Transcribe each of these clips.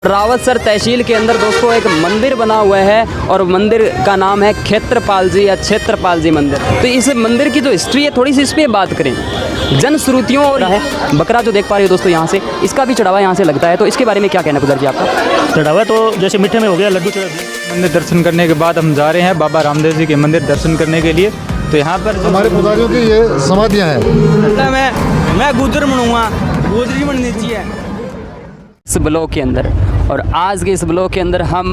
रावतसर तहसील के अंदर दोस्तों एक मंदिर बना हुआ है और मंदिर का नाम है क्षेत्रपाल जी या क्षेत्रपाल जी मंदिर। तो इस मंदिर की जो हिस्ट्री है थोड़ी सी इस पर बात करें। जनश्रुतियों और है बकरा जो देख पा रहे हो दोस्तों यहाँ से, इसका भी चढ़ावा यहाँ से लगता है, तो इसके बारे में क्या कहना गुजर जी आपका? चढ़ावा तो जैसे मीठे में हो गया, लड्डू चढ़ा दिया। मंदिर दर्शन करने के बाद हम जा रहे हैं बाबा रामदेव जी के मंदिर दर्शन करने के लिए। तो यहाँ पर हमारे पुजारियों की ये समाधियाँ हैं। मैं गुजर मनूंगा, गुजरी बननी चाहिए इस ब्लॉग के अंदर। और आज के इस ब्लॉग के अंदर हम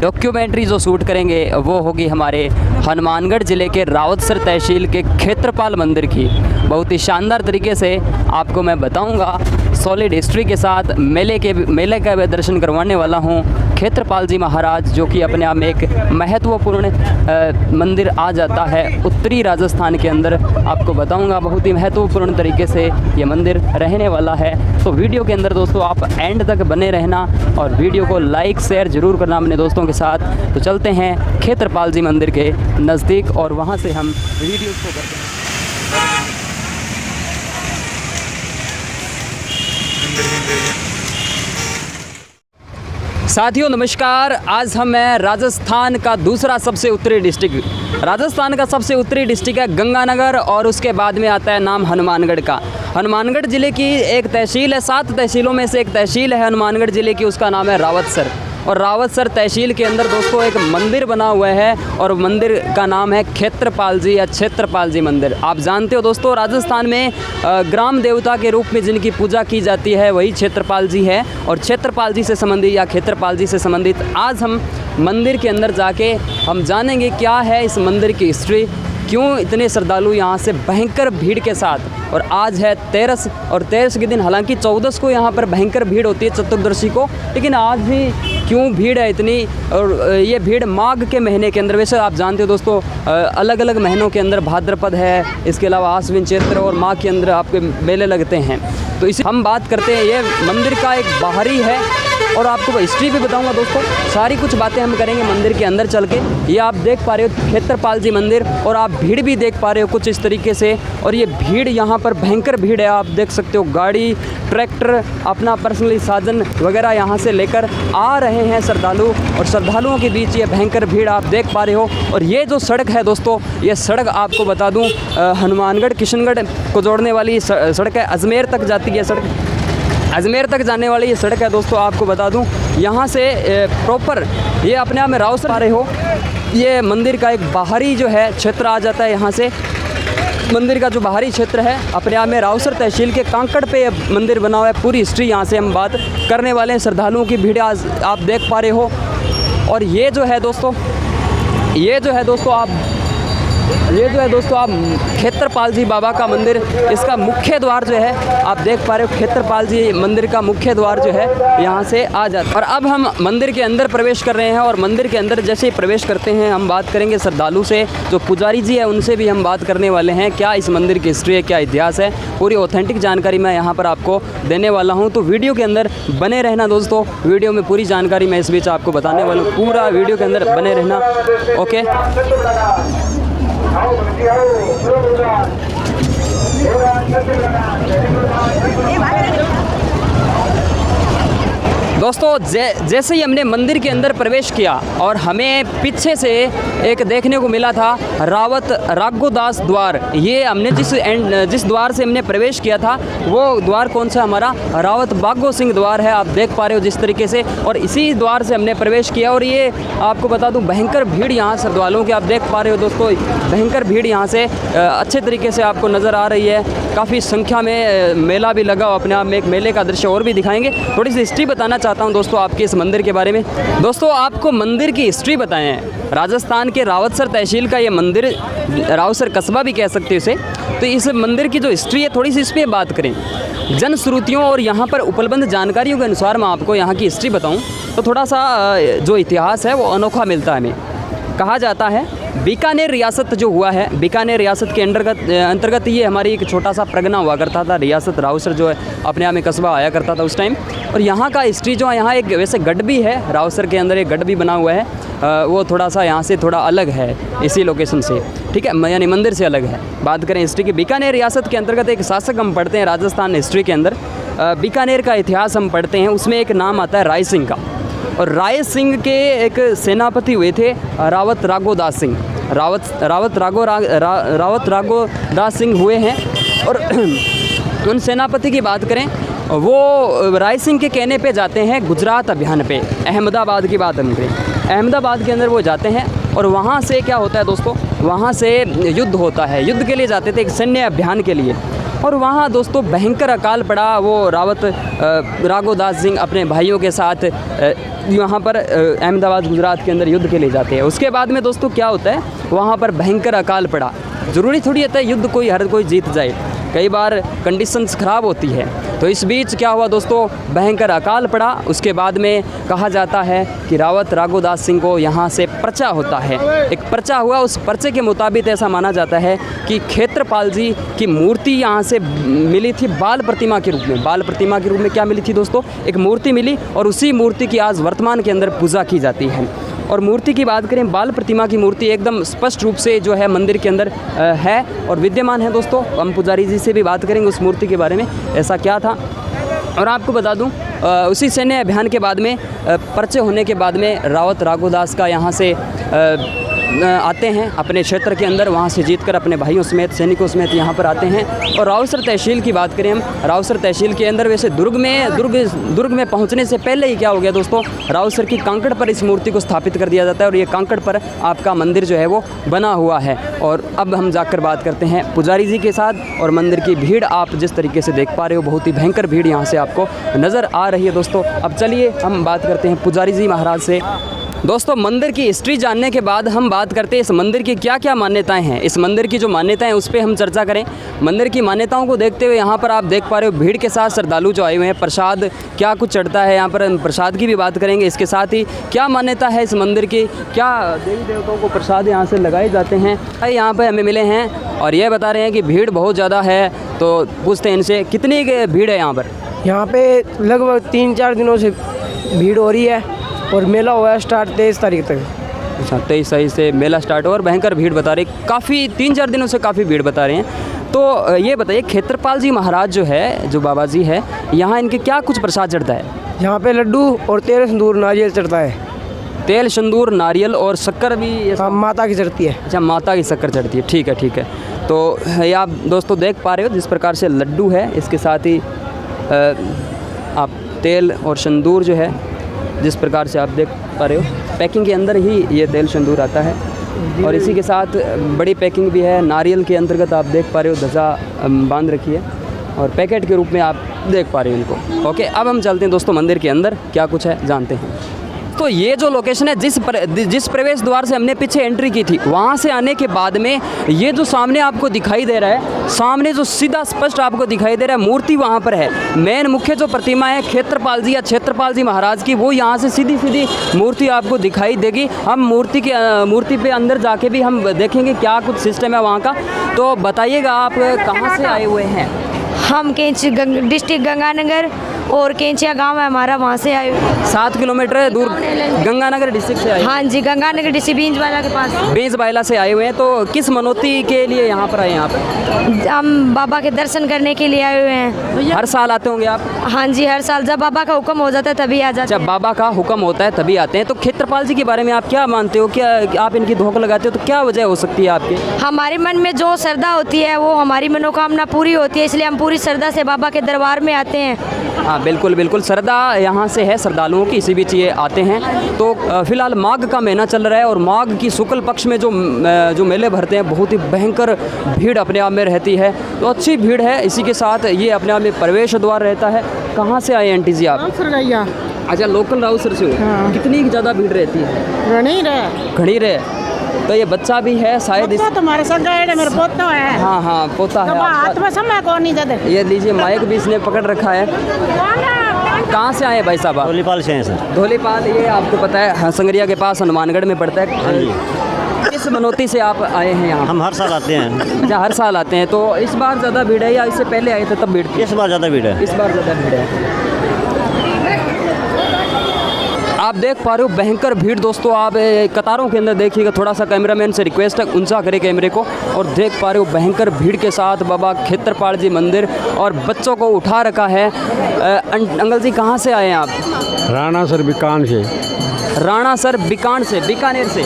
डॉक्यूमेंट्री जो शूट करेंगे वो होगी हमारे हनुमानगढ़ ज़िले के रावतसर तहसील के क्षेत्रपाल मंदिर की। बहुत ही शानदार तरीके से आपको मैं बताऊंगा, सॉलिड हिस्ट्री के साथ मेले का भी दर्शन करवाने वाला हूं। क्षेत्रपाल जी महाराज जो कि अपने आप में एक महत्वपूर्ण मंदिर आ जाता है उत्तरी राजस्थान के अंदर, आपको बताऊंगा बहुत ही महत्वपूर्ण तरीके से ये मंदिर रहने वाला है। तो वीडियो के अंदर दोस्तों आप एंड तक बने रहना और वीडियो को लाइक शेयर ज़रूर करना अपने दोस्तों के साथ। तो चलते हैं क्षेत्रपाल जी मंदिर के नज़दीक और वहाँ से हम वीडियो को करते हैं। साथियों नमस्कार, आज हम हैं राजस्थान का दूसरा सबसे उत्तरी डिस्ट्रिक्ट। राजस्थान का सबसे उत्तरी डिस्ट्रिक्ट है गंगानगर और उसके बाद में आता है नाम हनुमानगढ़ का। हनुमानगढ़ ज़िले की एक तहसील है, 7 तहसीलों में से एक तहसील है हनुमानगढ़ ज़िले की, उसका नाम है रावतसर। और रावतसर तहसील के अंदर दोस्तों एक मंदिर बना हुआ है और मंदिर का नाम है क्षेत्रपाल जी या क्षेत्रपाल जी मंदिर। आप जानते हो दोस्तों राजस्थान में ग्राम देवता के रूप में जिनकी पूजा की जाती है वही क्षेत्रपाल जी है। और क्षेत्रपाल जी से संबंधित या क्षेत्रपाल जी से संबंधित आज हम मंदिर के अंदर जाके हम जानेंगे क्या है इस मंदिर की हिस्ट्री, क्यों इतने श्रद्धालु यहाँ से भयंकर भीड़ के साथ। और आज है 13 और 13 के दिन, हालांकि 14 को यहाँ पर भयंकर भीड़ होती है चतुर्दशी को, लेकिन आज भी क्यों भीड़ है इतनी? और ये भीड़ माघ के महीने के अंदर, वैसे आप जानते हो दोस्तों अलग अलग महीनों के अंदर भाद्रपद है, इसके अलावा आश्विन चैत्र और माघ के अंदर आपके मेले लगते हैं। तो इसे हम बात करते हैं, ये मंदिर का एक बाहरी है और आपको हिस्ट्री भी बताऊंगा दोस्तों, सारी कुछ बातें हम करेंगे मंदिर के अंदर चल के। ये आप देख पा रहे हो क्षेत्रपाल जी मंदिर और आप भीड़ भी देख पा रहे हो कुछ इस तरीके से। और ये भीड़ यहाँ पर भयंकर भीड़ है, आप देख सकते हो गाड़ी ट्रैक्टर अपना पर्सनली साधन वगैरह यहाँ से लेकर आ रहे हैं श्रद्धालु, और श्रद्धालुओं के बीच ये भयंकर भीड़ आप देख पा रहे हो। और ये जो सड़क है दोस्तों, ये सड़क आपको बता दूँ हनुमानगढ़ किशनगढ़ को जोड़ने वाली सड़क है, अजमेर तक जाती है सड़क, अजमेर तक जाने वाली ये सड़क है दोस्तों। आपको बता दूं यहाँ से प्रॉपर ये अपने आप में रावतसर आ रहे हो, ये मंदिर का एक बाहरी जो है क्षेत्र आ जाता है। यहाँ से मंदिर का जो बाहरी क्षेत्र है अपने आप में रावतसर तहसील के कांकड़ पे मंदिर बना हुआ है। पूरी हिस्ट्री यहाँ से हम बात करने वाले हैं। श्रद्धालुओं की भीड़ आज आप देख पा रहे हो। और ये जो है दोस्तों आप क्षेत्रपाल जी बाबा का मंदिर, इसका मुख्य द्वार जो है आप देख पा रहे हो, क्षेत्रपाल जी मंदिर का मुख्य द्वार जो है यहाँ से आ जाता है। और अब हम मंदिर के अंदर प्रवेश कर रहे हैं और मंदिर के अंदर जैसे ही प्रवेश करते हैं हम बात करेंगे श्रद्धालु से, जो पुजारी जी है उनसे भी हम बात करने वाले हैं क्या इस मंदिर की हिस्ट्री है, क्या इतिहास है, पूरी ऑथेंटिक जानकारी मैं यहाँ पर आपको देने वाला हूँ। तो वीडियो के अंदर बने रहना दोस्तों, वीडियो में पूरी जानकारी मैं इस बीच आपको बताने वाला हूँ, पूरा वीडियो के अंदर बने रहना। ओके दोस्तों जैसे ही हमने मंदिर के अंदर प्रवेश किया और हमें पीछे से एक देखने को मिला था रावत राघोदास द्वार। ये हमने जिस द्वार से हमने प्रवेश किया था वो द्वार कौन सा, हमारा रावत बाघो सिंह द्वार है, आप देख पा रहे हो जिस तरीके से। और इसी द्वार से हमने प्रवेश किया और ये आपको बता दूं भयंकर भीड़ यहाँ श्रद्धालुओं की आप देख पा रहे हो दोस्तों, भयंकर भीड़ यहाँ से अच्छे तरीके से आपको नज़र आ रही है। काफ़ी संख्या में मेला भी लगा, अपने आप में एक मेले का दृश्य और भी दिखाएंगे। थोड़ी सी हिस्ट्री बताना चाहता हूं दोस्तों आपके इस मंदिर के बारे में। दोस्तों आपको मंदिर की हिस्ट्री बताएं, राजस्थान के रावतसर तहसील का ये मंदिर, रावतसर कस्बा भी कह सकते हैं इसे। तो इस मंदिर की जो हिस्ट्री है थोड़ी सी इस पर बात करें। जनश्रुतियों और यहाँ पर उपलब्ध जानकारियों के अनुसार मैं आपको यहाँ की हिस्ट्री बताऊँ तो थोड़ा सा जो इतिहास है वो अनोखा मिलता है हमें। कहा जाता है बीकानेर रियासत जो हुआ है, बीकानेर रियासत के अंतर्गत ये हमारी एक छोटा सा परगना हुआ करता था, रियासत रावतसर जो है अपने आप में कस्बा आया करता था उस टाइम। और यहाँ का हिस्ट्री जो है, यहाँ एक वैसे गढ़ भी है, रावतसर के अंदर एक गढ़ भी बना हुआ है, वो थोड़ा सा यहाँ से थोड़ा अलग है इसी लोकेशन से, ठीक है, यानी मंदिर से अलग है। बात करें हिस्ट्री की, बीकानेर रियासत के अंतर्गत एक शासक हम पढ़ते हैं राजस्थान हिस्ट्री के अंदर, बीकानेर का इतिहास हम पढ़ते हैं, उसमें एक नाम आता है राय सिंह का। और राय सिंह के एक सेनापति हुए थे रावत राघोदास सिंह। रावत राघोदास सिंह हुए हैं। और उन सेनापति की बात करें, वो राय सिंह के कहने पे जाते हैं गुजरात अभियान पे। अहमदाबाद की बात हम करें, अहमदाबाद के अंदर वो जाते हैं और वहाँ से क्या होता है दोस्तों, वहाँ से युद्ध होता है। युद्ध के लिए जाते थे, एक सैन्य अभियान के लिए। और वहाँ दोस्तों भयंकर अकाल पड़ा। वो रावत राघोदास सिंह अपने भाइयों के साथ यहाँ पर अहमदाबाद गुजरात के अंदर युद्ध के लिए जाते हैं। उसके बाद में दोस्तों क्या होता है, वहाँ पर भयंकर अकाल पड़ा। ज़रूरी थोड़ी होता है युद्ध हर कोई जीत जाए, कई बार कंडीशंस ख़राब होती है। तो इस बीच क्या हुआ दोस्तों, भयंकर अकाल पड़ा। उसके बाद में कहा जाता है कि रावत राघोदास सिंह को यहाँ से पर्चा होता है, एक पर्चा हुआ। उस पर्चे के मुताबिक ऐसा माना जाता है कि क्षेत्रपाल जी की मूर्ति यहाँ से मिली थी बाल प्रतिमा के रूप में। बाल प्रतिमा के रूप में क्या मिली थी दोस्तों, एक मूर्ति मिली, और उसी मूर्ति की आज वर्तमान के अंदर पूजा की जाती है। और मूर्ति की बात करें, बाल प्रतिमा की मूर्ति एकदम स्पष्ट रूप से जो है मंदिर के अंदर है और विद्यमान है दोस्तों। हम पुजारी जी से भी बात करेंगे उस मूर्ति के बारे में, ऐसा क्या था। और आपको बता दूं, उसी सैन्य अभियान के बाद में पर्चे होने के बाद में रावत राघोदास का यहाँ से आते हैं अपने क्षेत्र के अंदर, वहाँ से जीतकर अपने भाइयों समेत, सैनिकों समेत यहाँ पर आते हैं। और रावसर तहसील की बात करें हम, रावसर तहसील के अंदर वैसे दुर्ग में पहुँचने से पहले ही क्या हो गया दोस्तों, रावसर की कांकड़ पर इस मूर्ति को स्थापित कर दिया जाता है और ये कांकड़ पर आपका मंदिर जो है वो बना हुआ है। और अब हम जाकर बात करते हैं पुजारी जी के साथ। और मंदिर की भीड़ आप जिस तरीके से देख पा रहे हो, बहुत ही भयंकर भीड़ यहाँ से आपको नज़र आ रही है दोस्तों। अब चलिए हम बात करते हैं पुजारी जी महाराज से। दोस्तों मंदिर की हिस्ट्री जानने के बाद हम बात करते हैं इस मंदिर की क्या क्या मान्यताएं हैं। इस मंदिर की जो मान्यताएं उस पर हम चर्चा करें। मंदिर की मान्यताओं को देखते हुए यहाँ पर आप देख पा रहे हो भीड़ के साथ श्रद्धालु जो आए हुए हैं, प्रसाद क्या कुछ चढ़ता है यहाँ पर, हम प्रसाद की भी बात करेंगे। इसके साथ ही क्या मान्यता है इस मंदिर की, क्या देवी देवताओं को प्रसाद यहाँ से लगाए जाते हैं, यहाँ पर हमें मिले हैं और ये बता रहे हैं कि भीड़ बहुत ज़्यादा है। तो पूछते हैं इनसे कितनी भीड़ है यहाँ पर। यहाँ पे लगभग 3-4 दिनों से भीड़ हो रही है और मेला हुआ है स्टार्ट 23 तारीख तक। अच्छा, 23 तारीख से मेला स्टार्ट हुआ और भयंकर भीड़ बता रहे, काफ़ी 3-4 दिनों से काफ़ी भीड़ बता रहे हैं। तो ये बताइए क्षेत्रपाल जी महाराज जो है, जो बाबा जी है, यहाँ इनके क्या कुछ प्रसाद चढ़ता है। यहाँ पे लड्डू और तेल सिंदूर नारियल चढ़ता है। तेल सिंदूर नारियल और शक्कर भी। हाँ, माता की चढ़ती है। अच्छा, माता की शक्कर चढ़ती है, ठीक है ठीक है। तो ये आप दोस्तों देख पा रहे हो जिस प्रकार से लड्डू है, इसके साथ ही आप तेल और सिंदूर जो है जिस प्रकार से आप देख पा रहे हो, पैकिंग के अंदर ही ये तेल सिंदूर आता है। और इसी के साथ बड़ी पैकिंग भी है। नारियल के अंतर्गत आप देख पा रहे हो ध्वजा बांध रखी है और पैकेट के रूप में आप देख पा रहे हो इनको। ओके, अब हम चलते हैं दोस्तों मंदिर के अंदर क्या कुछ है जानते हैं। तो ये जो लोकेशन है, जिस प्रवेश द्वार से हमने पीछे एंट्री की थी, वहाँ से आने के बाद में ये जो सामने आपको दिखाई दे रहा है, सामने जो सीधा स्पष्ट आपको दिखाई दे रहा है मूर्ति वहाँ पर है। मेन मुख्य जो प्रतिमा है क्षेत्रपाल जी या क्षेत्रपाल जी महाराज की, वो यहाँ से सीधी मूर्ति आपको दिखाई देगी। हम मूर्ति पे अंदर जाके भी हम देखेंगे क्या कुछ सिस्टम है वहाँ का। तो बताइएगा आप कहाँ से आए हुए हैं। हम कैंची डिस्ट्रिक्ट गंगानगर और कैंचिया गांव है हमारा, वहाँ से आए। 7 किलोमीटर दूर गंगानगर डिस्ट्रिक्ट से आए। हाँ जी, गंगानगर डिस्ट्रिक्ट बींजबाइला के पास। बींजबाइला से आए हुए हैं। तो किस मनोती के लिए यहाँ पर आए हैं आप। हम बाबा के दर्शन करने के लिए आए हुए हैं। हर साल आते होंगे आप। हाँ जी, हर साल जब बाबा का हुक्म हो जाता है तभी आ जाते हैं। जब बाबा का हुक्म होता है तभी आते हैं। तो क्षेत्रपाल जी के बारे में आप क्या मानते हो, क्या आप इनकी धोख लगाते हो, तो क्या वजह हो सकती है आपकी। हमारे मन में जो श्रद्धा होती है वो हमारी मनोकामना पूरी होती है, इसलिए हम पूरी श्रद्धा से बाबा के दरबार में आते हैं। हाँ बिल्कुल बिल्कुल, श्रद्धा यहाँ से है श्रद्धालुओं की, इसी बीच ये आते हैं। तो फिलहाल माघ का महीना चल रहा है और माघ की शुक्ल पक्ष में जो मेले भरते हैं, बहुत ही भयंकर भीड़ अपने आप में रहती है। तो अच्छी भीड़ है। इसी के साथ ये अपने आप में प्रवेश द्वार रहता है। कहाँ से आए आंटी जी आप। अच्छा, लोकल राउसर से हो। हाँ। कितनी ज़्यादा भीड़ रहती है। घनी रहे। तो ये बच्चा भी है शायद, तुम्हारे साथ गए, मेरा पोता है। हाँ हाँ, पोता है। हाथ में समय कौन नहीं देते। ये लीजिए, माइक भी इसने पकड़ रखा है। कहाँ से आए भाई साहब आप। धोलीपाल से हैं सर। धोलीपाल, ये आपको पता है संगरिया के पास हनुमानगढ़ में पड़ता है। किस मनोती से आप आए हैं यहाँ। हम हर साल आते हैं। अच्छा, हर साल आते हैं। तो इस बार ज़्यादा भीड़ है या इससे पहले आए थे तब भीड़ थी। इस बार ज़्यादा भीड़ है। इस बार ज़्यादा भीड़ है। आप देख पा रहे हो भयंकर भीड़ दोस्तों। आप कतारों के अंदर देखिएगा, थोड़ा सा कैमरामैन से रिक्वेस्ट है ऊंचा करे कैमरे को। और देख पा रहे हो भयंकर भीड़ के साथ बाबा खेतरपाल जी मंदिर और बच्चों को उठा रखा है। अंकल जी कहाँ से आए हैं आप? राणा सर बीकान से। राणा सर बीकान से, बीकानेर से?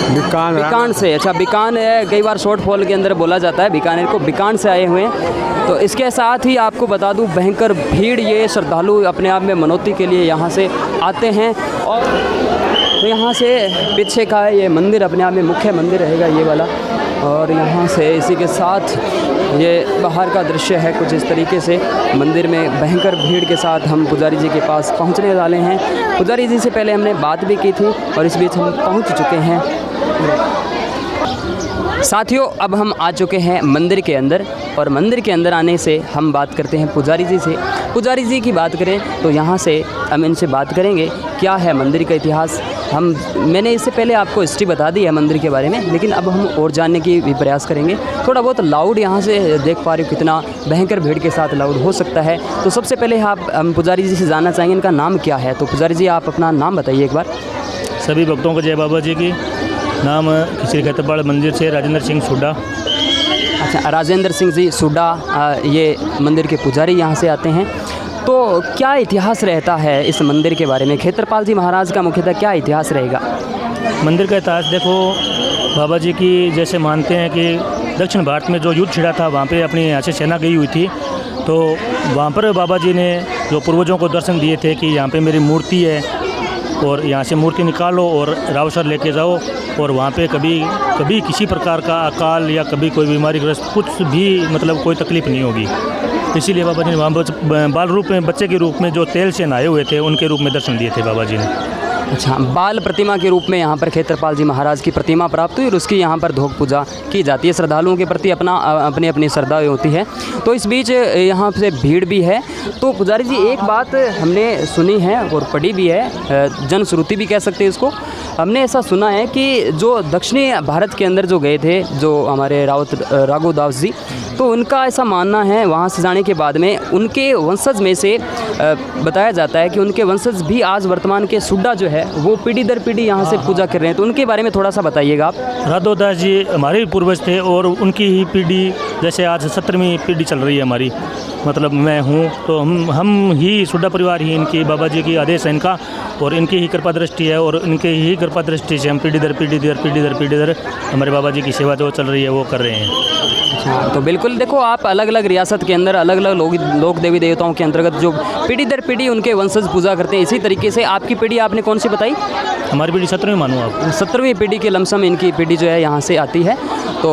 बीकान से, अच्छा। बीकान है, कई बार शॉर्ट फॉल के अंदर बोला जाता है बीकानेर को। बीकान से आए हुए हैं। तो इसके साथ ही आपको बता दूं भयंकर भीड़, ये श्रद्धालु अपने आप में मनौती के लिए यहाँ से आते हैं। और तो यहाँ से पीछे का ये मंदिर अपने आप में मुख्य मंदिर रहेगा ये वाला। और यहाँ से इसी के साथ ये बाहर का दृश्य है कुछ इस तरीके से। मंदिर में भयंकर भीड़ के साथ हम पुजारी जी के पास पहुँचने वाले हैं। पुजारी जी से पहले हमने बात भी की थी और इस बीच हम पहुँच चुके हैं। साथियों अब हम आ चुके हैं मंदिर के अंदर और मंदिर के अंदर आने से हम बात करते हैं पुजारी जी से। पुजारी जी की बात करें तो यहाँ से हम इनसे बात करेंगे क्या है मंदिर का इतिहास। मैंने इससे पहले आपको हिस्ट्री बता दी है मंदिर के बारे में, लेकिन अब हम और जानने की भी प्रयास करेंगे। थोड़ा बहुत लाउड यहाँ से देख पा रहे हो कितना भयंकर भीड़ के साथ लाउड हो सकता है। तो सबसे पहले हम पुजारी जी से जानना चाहेंगे इनका नाम क्या है। तो पुजारी जी आप अपना नाम बताइए एक बार। सभी भक्तों को जय बाबा जी की। नाम श्री खेतरपाल मंदिर से राजेंद्र सिंह सुड्डा। अच्छा, राजेंद्र सिंह जी सुड्डा ये मंदिर के पुजारी यहाँ से आते हैं। तो क्या इतिहास रहता है इस मंदिर के बारे में? खेतरपाल जी महाराज का मुख्यतः क्या इतिहास रहेगा? मंदिर का इतिहास देखो, बाबा जी की जैसे मानते हैं कि दक्षिण भारत में जो युद्ध छिड़ा था वहाँ पे अपनी यहाँ से सेना गई हुई थी। तो वहाँ पर बाबा जी ने जो पूर्वजों को दर्शन दिए थे कि यहाँ पे मेरी मूर्ति है और यहाँ से मूर्ति निकालो और रावसर लेके जाओ और वहाँ पे कभी किसी प्रकार का अकाल या कभी कोई बीमारीग्रस्त कुछ भी मतलब कोई तकलीफ़ नहीं होगी। इसीलिए बाबा जी ने वहाँ बाल रूप में, बच्चे के रूप में जो तेल से नहाए हुए थे उनके रूप में दर्शन दिए थे बाबा जी ने। अच्छा, बाल प्रतिमा के रूप में यहाँ पर खेतरपाल जी महाराज की प्रतिमा प्राप्त हुई और उसकी यहाँ पर धोक पूजा की जाती है। श्रद्धालुओं के प्रति अपनी अपनी श्रद्धा होती है। तो इस बीच यहाँ से भीड़ भी है। तो पुजारी जी एक बात हमने सुनी है और पढ़ी भी है, जनश्रुति भी कह सकते हैं इसको। हमने ऐसा सुना है कि जो दक्षिणी भारत के अंदर जो गए थे जो हमारे राघव दास जी, तो उनका ऐसा मानना है वहाँ से जाने के बाद में उनके वंशज में से बताया जाता है कि उनके वंशज भी आज वर्तमान के सुड्डा जो है वो पीढ़ी दर पीढ़ी यहाँ से पूजा कर रहे हैं। तो उनके बारे में थोड़ा सा बताइएगा आप। राघव दास जी हमारे भी पूर्वज थे और उनकी ही पीढ़ी जैसे आज 17वीं पीढ़ी चल रही है हमारी, मतलब मैं हूँ। तो हम ही सुड्डा परिवार ही इनकी बाबा जी की आदेश है इनका और इनकी ही कृपा दृष्टि है और इनके ही कृपा दृष्टि से हम पीढ़ी दर पीढ़ी हमारे बाबा जी की सेवा जो चल रही है वो कर रहे हैं। अच्छा, तो बिल्कुल देखो आप अलग अलग रियासत के अंदर अलग अलग लोक देवी देवताओं के अंतर्गत जो पीढ़ी दर पीढ़ी उनके वंशज पूजा करते हैं। इसी तरीके से आपकी पीढ़ी आपने कौन सी बताई? हमारी पीढ़ी 17वीं मानूँ आप। 17वीं पीढ़ी के लमसम इनकी पीढ़ी जो है यहाँ से आती है। तो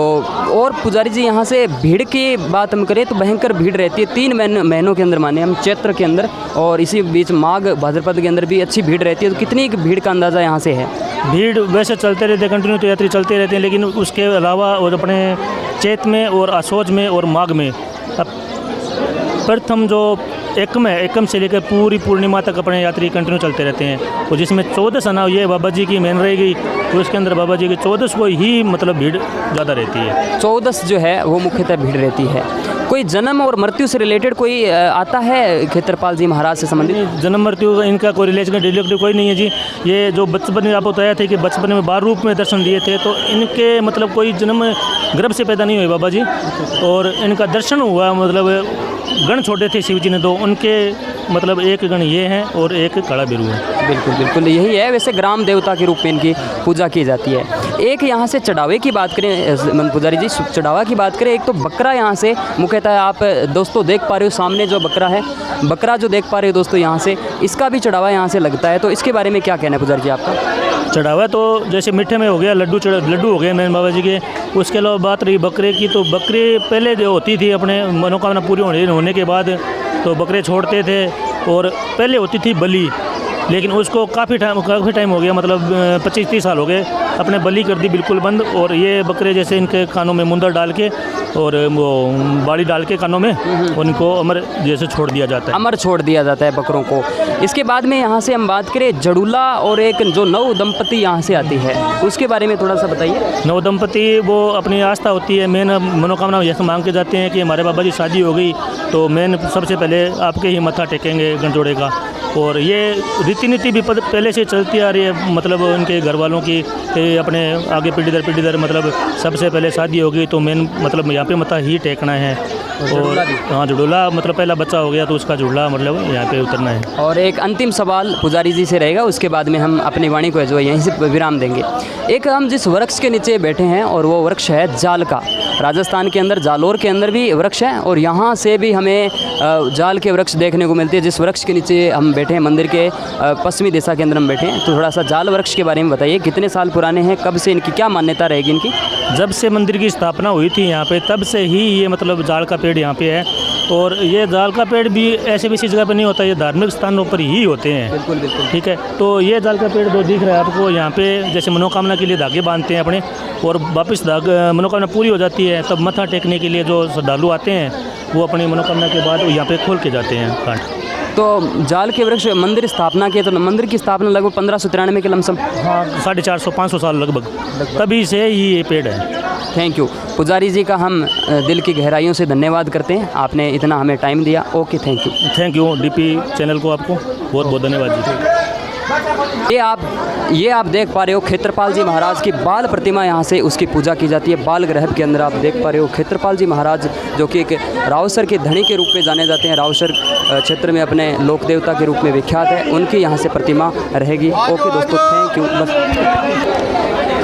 और पुजारी जी यहाँ से भीड़ की बात हम करें तो भयंकर भीड़ रहती है 3 महीनों के अंदर, माने हम चैत्र के अंदर और इसी बीच माघ भाद्रपद के अंदर भी अच्छी भीड़ रहती है। तो कितनी भीड़ का अंदाज़ा यहाँ से है? भीड़ वैसे चलते रहते हैं, कंटिन्यू तो यात्री चलते रहते हैं, लेकिन उसके अलावा और अपने चैत में और आसोज में और माघ में प्रथम जो एकम से लेकर पूरी पूर्णिमा तक अपने यात्री कंटिन्यू चलते रहते हैं। और जिसमें 14 सना ये बाबा जी की मेन रहेगी तो उसके अंदर बाबा जी की 14 को ही मतलब भीड़ ज़्यादा रहती है। 14 जो है वो मुख्यतः भीड़ रहती है। कोई जन्म और मृत्यु से रिलेटेड कोई आता है खेतरपाल जी महाराज से संबंधित? जन्म मृत्यु इनका कोई रिलेशन रिलेटिव कोई नहीं है जी। ये जो बचपन में आपको बताया था कि बचपन में बाल रूप में दर्शन दिए थे, तो इनके मतलब कोई जन्म गर्भ से पैदा नहीं हुए बाबा जी और इनका दर्शन हुआ मतलब गण छोड़े थे शिव जी ने, तो उनके मतलब एक गण ये हैं और एक काला बिरू है। बिल्कुल बिल्कुल यही है। वैसे ग्राम देवता के रूप में इनकी पूजा की जाती है। एक यहाँ से चढ़ावे की बात करें पुजारी जी, चढ़ावा की बात करें, एक तो बकरा यहाँ से मुख्यतः आप दोस्तों देख पा रहे हो सामने जो बकरा है, बकरा जो देख पा रहे हो दोस्तों यहाँ से, इसका भी चढ़ावा यहाँ से लगता है। तो इसके बारे में क्या कहना है पुजारी जी आपका? चढ़ावा तो जैसे मीठे में हो गया, लड्डू हो गए मेन बाबा जी के। उसके अलावा बात रही बकरे की, तो बकरे पहले जो होती थी अपने मनोकामना पूरी होने के बाद तो बकरे छोड़ते थे और पहले होती थी बलि, लेकिन उसको काफ़ी टाइम हो गया, मतलब 25-30 साल हो गए, अपने बलि कर दी बिल्कुल बंद। और ये बकरे जैसे इनके कानों में मुंदर डाल के और वो बाड़ी डाल के कानों में उनको अमर जैसे छोड़ दिया जाता है, अमर छोड़ दिया जाता है बकरों को। इसके बाद में यहाँ से हम बात करें जड़ूला और एक जो नव दंपति यहाँ से आती है, उसके बारे में थोड़ा सा बताइए। नव दंपति वो अपनी आस्था होती है, मेन मनोकामना जैसे मांग के जाते हैं कि हमारे बाबा जी शादी हो गई तो मेन सबसे पहले आपके ही मत्था टेकेंगे गणजोड़े का, और ये रीति नीति भी पहले से चलती आ रही है, मतलब उनके घर वालों की अपने आगे पीढ़ी दर मतलब सबसे पहले शादी होगी तो मेन मतलब यहाँ पे मता ही टेकना है। और हाँ, जुड़ोला मतलब पहला बच्चा हो गया तो उसका जुड़ला मतलब यहाँ पे उतरना है। और एक अंतिम सवाल पुजारी जी से रहेगा, उसके बाद में हम अपनी वाणी को जो है यहीं से विराम देंगे। एक हम जिस वृक्ष के नीचे बैठे हैं और वो वृक्ष है जाल का। राजस्थान के अंदर जालोर के अंदर भी वृक्ष है और यहाँ से भी हमें जाल के वृक्ष देखने को मिलते हैं। जिस वृक्ष के नीचे हम बैठे हैं, मंदिर के पश्चिमी दिशा के अंदर हम बैठे हैं, तो थोड़ा सा जाल वृक्ष के बारे में बताइए, कितने साल पुराने हैं, कब से इनकी क्या मान्यता रहेगी इनकी? जब से मंदिर की स्थापना हुई थी यहाँ पे तब से ही ये मतलब जाल का पेड़ यहाँ पे है। और ये जाल का पेड़ भी ऐसे किसी जगह पे नहीं होता, ये धार्मिक स्थानों पर ही होते हैं। बिल्कुल बिल्कुल। ठीक है, तो ये जाल का पेड़ जो दिख रहा है आपको यहाँ पे, जैसे मनोकामना के लिए धागे बांधते हैं अपने और वापस मनोकामना पूरी हो जाती है तब मत्था टेकने के लिए जो श्रद्धालु आते हैं वो अपनी मनोकामना के बाद यहाँ पे खोल के जाते हैं कांट। तो जाल के वृक्ष मंदिर स्थापना के, तो मंदिर की स्थापना लगभग 1593 के लमसम, हाँ 450-500 साल लगभग, तभी से ही ये पेड़ है। थैंक यू पुजारी जी का हम दिल की गहराइयों से धन्यवाद करते हैं, आपने इतना हमें टाइम दिया। Okay, thank you DP channel को आपको बहुत बहुत धन्यवाद जी। ये आप देख पा रहे हो क्षेत्रपाल जी महाराज की बाल प्रतिमा, यहाँ से उसकी पूजा की जाती है। बाल गृह के अंदर आप देख पा रहे हो क्षेत्रपाल जी महाराज जो कि एक रावसर के धनी के रूप में जाने जाते हैं, रावसर क्षेत्र में अपने लोक देवता के रूप में विख्यात है, उनकी यहाँ से प्रतिमा रहेगी। ओके दोस्तों, थैंक यू। बस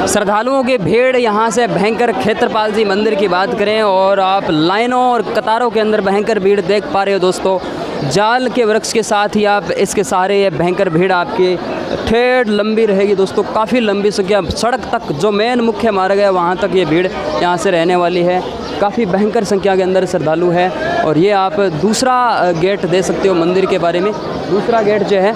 श्रद्धालुओं की भीड़ यहाँ से भयंकर, क्षेत्रपाल जी मंदिर की बात करें और आप लाइनों और कतारों के अंदर भयंकर भीड़ देख पा रहे हो दोस्तों। जाल के वृक्ष के साथ ही आप इसके सहारे ये भयंकर भीड़ आपकी ठेठ लंबी रहेगी दोस्तों, काफ़ी लंबी संख्या, सड़क तक जो मेन मुख्य मार्ग है वहाँ तक ये भीड़ यहाँ से रहने वाली है। काफ़ी भयंकर संख्या के अंदर श्रद्धालु है। और ये आप दूसरा गेट दे सकते हो मंदिर के बारे में। दूसरा गेट जो है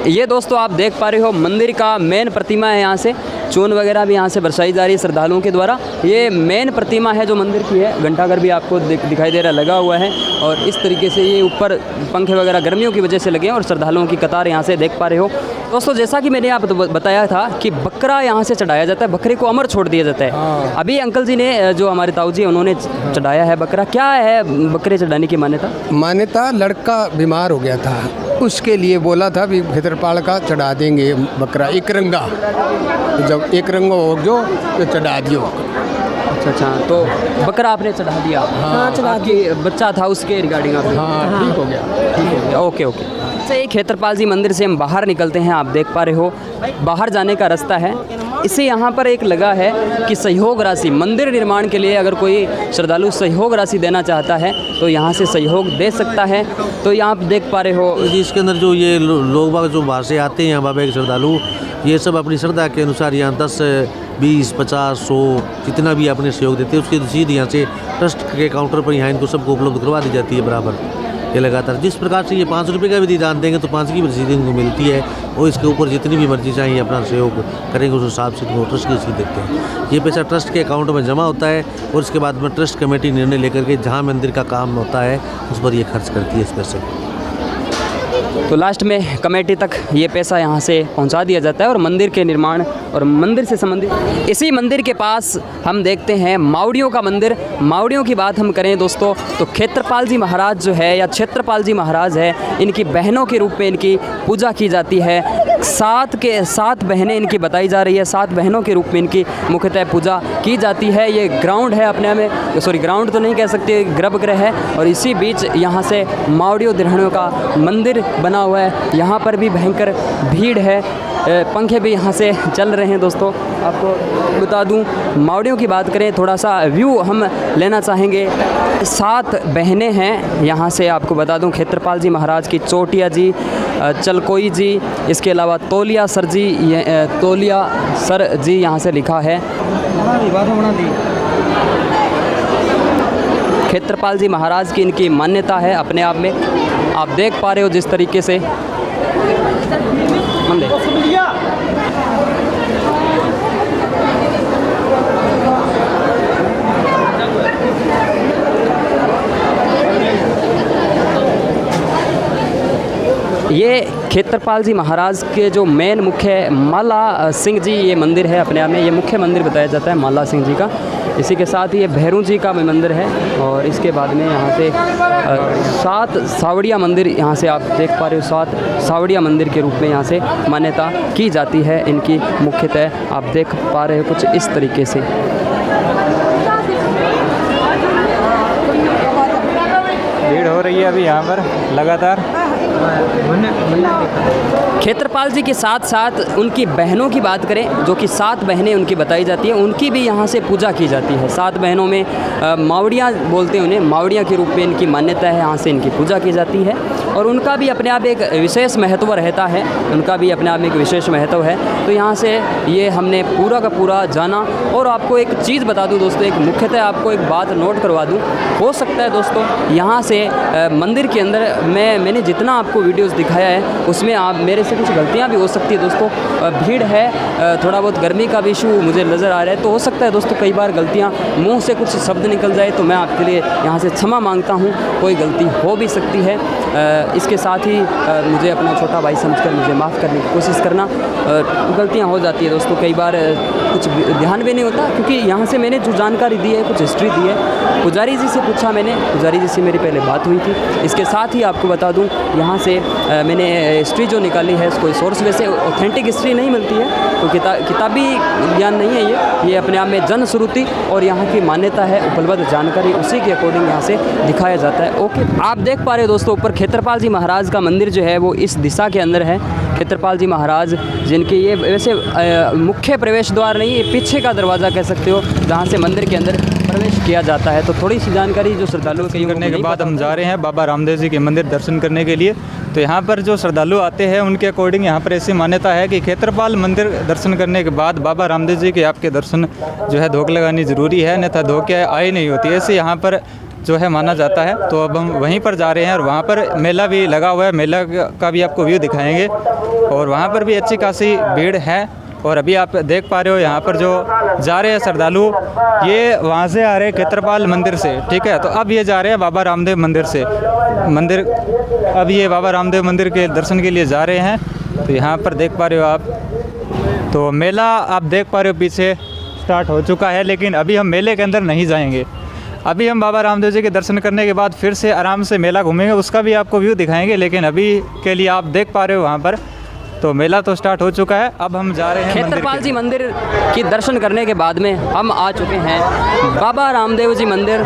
ये दोस्तों आप देख पा रहे हो मंदिर का मेन प्रतिमा है। यहाँ से चून वगैरह भी यहाँ से बरसाई जा रही है श्रद्धालुओं के द्वारा। ये मेन प्रतिमा है जो मंदिर की है। घंटाघर भी आपको दिखाई दे रहा है, लगा हुआ है। और इस तरीके से ये ऊपर पंखे वगैरह गर्मियों की वजह से लगे हैं और श्रद्धालुओं की कतार यहाँ से देख पा रहे हो दोस्तों। जैसा कि मैंने आपको बताया था कि बकरा यहाँ से चढ़ाया जाता है, बकरे को अमर छोड़ दिया जाता है। अभी अंकल जी ने, जो हमारे ताऊ जी, उन्होंने चढ़ाया है बकरा। क्या है बकरे चढ़ाने की मान्यता? लड़का बीमार हो गया था, उसके लिए बोला था भी क्षेत्रपाल का चढ़ा देंगे बकरा, एक रंगा। जब एक रंगा हो गयो तो चढ़ा दियो। अच्छा, तो बकरा आपने चढ़ा दिया? हाँ, चढ़ा दिया। बच्चा था उसके रिगार्डिंग? हाँ, ठीक हो गया। ओके। से क्षेत्रपाल जी मंदिर से हम बाहर निकलते हैं। आप देख पा रहे हो बाहर जाने का रास्ता है। इसे यहाँ पर एक लगा है कि सहयोग राशि, मंदिर निर्माण के लिए अगर कोई श्रद्धालु सहयोग राशि देना चाहता है तो यहाँ से सहयोग दे सकता है। तो यहाँ आप देख पा रहे हो जी, इसके अंदर जो ये लोग बाग जो बाहर से आते हैं यहाँ बाबा के श्रद्धालु, ये सब अपनी श्रद्धा के अनुसार यहाँ 10, 20, 50, 100 जितना भी अपने सहयोग देते हैं उसकी रसीद यहाँ से ट्रस्ट के काउंटर पर यहाँ इनको सबको उपलब्ध करवा दी जाती है बराबर। ये लगातार जिस प्रकार से ये 5 रुपये का भी दान देंगे तो 5 की भी रसीद इनको मिलती है और इसके ऊपर जितनी भी मर्जी चाहिए अपना सहयोग करेंगे उस हिसाब से इनको ट्रस्ट की रसीद देते हैं। ये पैसा ट्रस्ट के अकाउंट में जमा होता है और इसके बाद में ट्रस्ट कमेटी निर्णय लेकर के जहाँ मंदिर का काम होता है उस पर ये खर्च करती है इस पैसे। तो लास्ट में कमेटी तक ये पैसा यहाँ से पहुँचा दिया जाता है और मंदिर के निर्माण और मंदिर से संबंधित इसी मंदिर के पास हम देखते हैं मावड़ियों का मंदिर। मावड़ियों की बात हम करें दोस्तों तो क्षेत्रपाल जी महाराज जो है या क्षेत्रपाल जी महाराज है, इनकी बहनों के रूप में इनकी पूजा की जाती है। 7 बहनें इनकी बताई जा रही है, 7 बहनों के रूप में इनकी मुख्यतः पूजा की जाती है। ये ग्राउंड है अपने में, सॉरी ग्राउंड तो नहीं कह सकते, गर्भगृह है और इसी बीच यहाँ से मावड़ियों दिरहणों का मंदिर बना हुआ है। यहाँ पर भी भयंकर भीड़ है, पंखे भी यहाँ से चल रहे हैं दोस्तों। आपको बता दूं, मावड़ियों की बात करें, थोड़ा सा व्यू हम लेना चाहेंगे। 7 बहनें हैं यहाँ से, आपको बता दूं क्षेत्रपाल जी महाराज की चोटिया जी, चलकोई जी, इसके अलावा तोलिया सर जी यहाँ से लिखा है। क्षेत्रपाल जी महाराज की इनकी मान्यता है अपने आप में। आप देख पा रहे हो जिस तरीके से ये क्षेत्रपाल जी महाराज के जो मेन मुख्य माला सिंह जी ये मंदिर है अपने आप में, ये मुख्य मंदिर बताया जाता है माला सिंह जी का। इसी के साथ ये भैरू जी का मंदिर है और इसके बाद में यहाँ से 7 सावड़िया मंदिर यहाँ से आप देख पा रहे हो। 7 सावड़िया मंदिर के रूप में यहाँ से मान्यता की जाती है इनकी। मुख्यतः आप देख पा रहे हो कुछ इस तरीके से। भीड़ हो रही है अभी यहाँ पर लगातार। क्षेत्रपाल जी के साथ साथ उनकी बहनों की बात करें, जो कि 7 बहनें उनकी बताई जाती हैं, उनकी भी यहाँ से पूजा की जाती है। 7 बहनों में मावड़ियाँ बोलते हैं उन्हें, मावड़ियाँ के रूप में इनकी मान्यता है, यहाँ से इनकी पूजा की जाती है और उनका भी अपने आप एक विशेष महत्व रहता है। उनका भी अपने आप में एक विशेष महत्व है। तो यहाँ से ये हमने पूरा का पूरा जाना। और आपको एक चीज़ बता दूँ दोस्तों, एक मुख्यतः आपको एक बात नोट करवा दूँ। हो सकता है दोस्तों यहाँ से मंदिर के अंदर मैंने जितना आपको वीडियोस दिखाया है उसमें आप मेरे से कुछ गलतियाँ भी हो सकती है दोस्तों। भीड़ है, थोड़ा बहुत गर्मी का भी इशू मुझे नज़र आ रहा है, तो हो सकता है दोस्तों कई बार गलतियाँ मुंह से कुछ शब्द निकल जाए, तो मैं आपके लिए यहाँ से क्षमा मांगता हूँ। कोई गलती हो भी सकती है। इसके साथ ही मुझे अपना छोटा भाई समझकर मुझे माफ़ करने की कोशिश करना। गलतियाँ हो जाती है दोस्तों, कई बार कुछ ध्यान भी नहीं होता, क्योंकि यहाँ से मैंने जो जानकारी दी है, कुछ हिस्ट्री दी है, पुजारी जी से पूछा मैंने, पुजारी जी से मेरी पहले बात हुई थी। इसके साथ ही आपको बता दूँ यहाँ से मैंने हिस्ट्री जो निकाली है, कोई सोर्स वैसे ऑथेंटिक हिस्ट्री नहीं मिलती है, तो किताबी ज्ञान नहीं है ये अपने आप में जनश्रुति और यहाँ की मान्यता है, उपलब्ध जानकारी उसी के अकॉर्डिंग यहाँ से दिखाया जाता है। ओके, आप देख पा रहे हो दोस्तों ऊपर क्षेत्रपाल जी महाराज का मंदिर जो है वो इस दिशा के अंदर है। क्षेत्रपाल जी महाराज जिनके ये वैसे मुख्य प्रवेश द्वार नहीं, ये पीछे का दरवाज़ा कह सकते हो, जहाँ से मंदिर के अंदर प्रवेश किया जाता है। तो थोड़ी सी जानकारी जो श्रद्धालुओं के करने के बाद हम जा रहे हैं बाबा रामदेव जी के मंदिर दर्शन करने के लिए। तो यहाँ पर जो श्रद्धालु आते हैं उनके अकॉर्डिंग यहाँ पर ऐसी मान्यता है कि क्षेत्रपाल मंदिर दर्शन करने के बाद बाबा रामदेव जी के आपके दर्शन जो है धोख लगानी ज़रूरी है, अन्यथा धोखे आई नहीं होती, ऐसे यहाँ पर जो है माना जाता है। तो अब हम वहीं पर जा रहे हैं और वहाँ पर मेला भी लगा हुआ है, मेला का भी आपको व्यू दिखाएंगे और वहाँ पर भी अच्छी खासी भीड़ है। और अभी आप देख पा रहे हो यहाँ पर जो जा रहे हैं श्रद्धालु, ये वहाँ से आ रहे हैं क्षेत्रपाल मंदिर से, ठीक है। तो अब ये जा रहे हैं बाबा रामदेव मंदिर से, अब ये बाबा रामदेव मंदिर के दर्शन के लिए जा रहे हैं। तो यहाँ पर देख पा रहे हो आप, तो मेला आप देख पा रहे हो पीछे स्टार्ट हो चुका है, लेकिन अभी हम मेले के अंदर नहीं जाएंगे। अभी हम बाबा रामदेव जी के दर्शन करने के बाद फिर से आराम से मेला घूमेंगे, उसका भी आपको व्यू दिखाएंगे। लेकिन अभी के लिए आप देख पा रहे हो वहाँ पर तो मेला तो स्टार्ट हो चुका है। अब हम जा रहे हैं क्षेत्रपाल जी मंदिर की दर्शन करने के बाद में हम आ चुके हैं बाबा रामदेव जी मंदिर।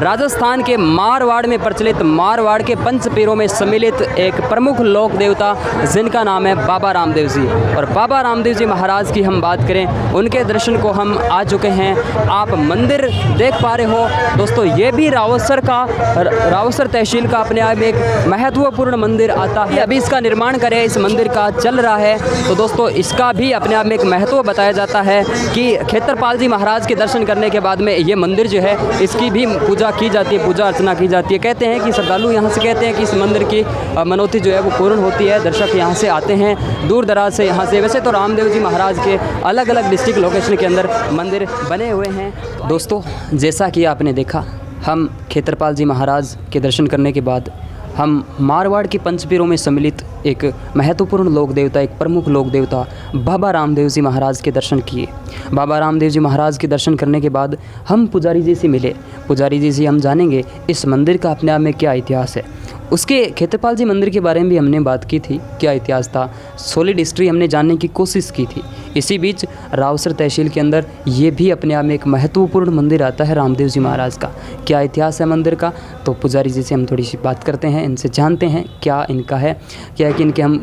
राजस्थान के मारवाड़ में प्रचलित, मारवाड़ के पंच पीरों में सम्मिलित एक प्रमुख लोक देवता जिनका नाम है बाबा रामदेव जी। और बाबा रामदेव जी महाराज की हम बात करें, उनके दर्शन को हम आ चुके हैं। आप मंदिर देख पा रहे हो दोस्तों, ये भी रावसर तहसील का अपने आप में एक महत्वपूर्ण मंदिर आता है। अभी इसका निर्माण करें, इस मंदिर का चल रहा है। तो दोस्तों इसका भी अपने आप में एक महत्व बताया जाता है कि क्षेत्रपाल जी महाराज के दर्शन करने के बाद में ये मंदिर जो है इसकी भी पूजा की जाती है, पूजा अर्चना की जाती है। कहते हैं कि श्रद्धालु यहाँ से कहते हैं कि इस मंदिर की मनौती जो है वो पूर्ण होती है। दर्शक यहाँ से आते हैं दूर दराज से यहाँ से। वैसे तो रामदेव जी महाराज के अलग अलग डिस्ट्रिक्ट लोकेशन के अंदर मंदिर बने हुए हैं। दोस्तों जैसा कि आपने देखा, हम क्षेत्रपाल जी महाराज के दर्शन करने के बाद हम मारवाड़ की पंचपीरों में सम्मिलित एक महत्वपूर्ण लोक देवता, एक प्रमुख लोक देवता बाबा रामदेव जी महाराज के दर्शन किए। बाबा रामदेव जी महाराज के दर्शन करने के बाद हम पुजारी जी से मिले। पुजारी जी से हम जानेंगे इस मंदिर का अपने आप में क्या इतिहास है। उसके क्षेत्रपाल जी मंदिर के बारे में भी हमने बात की थी, क्या इतिहास था, सॉलिड हिस्ट्री हमने जानने की कोशिश की थी। इसी बीच रावसर तहसील के अंदर ये भी अपने आप में एक महत्वपूर्ण मंदिर आता है रामदेव जी महाराज का। क्या इतिहास है मंदिर का, तो पुजारी जी से हम थोड़ी सी बात करते हैं, इनसे जानते हैं क्या इनका है, क्या है कि इनके हम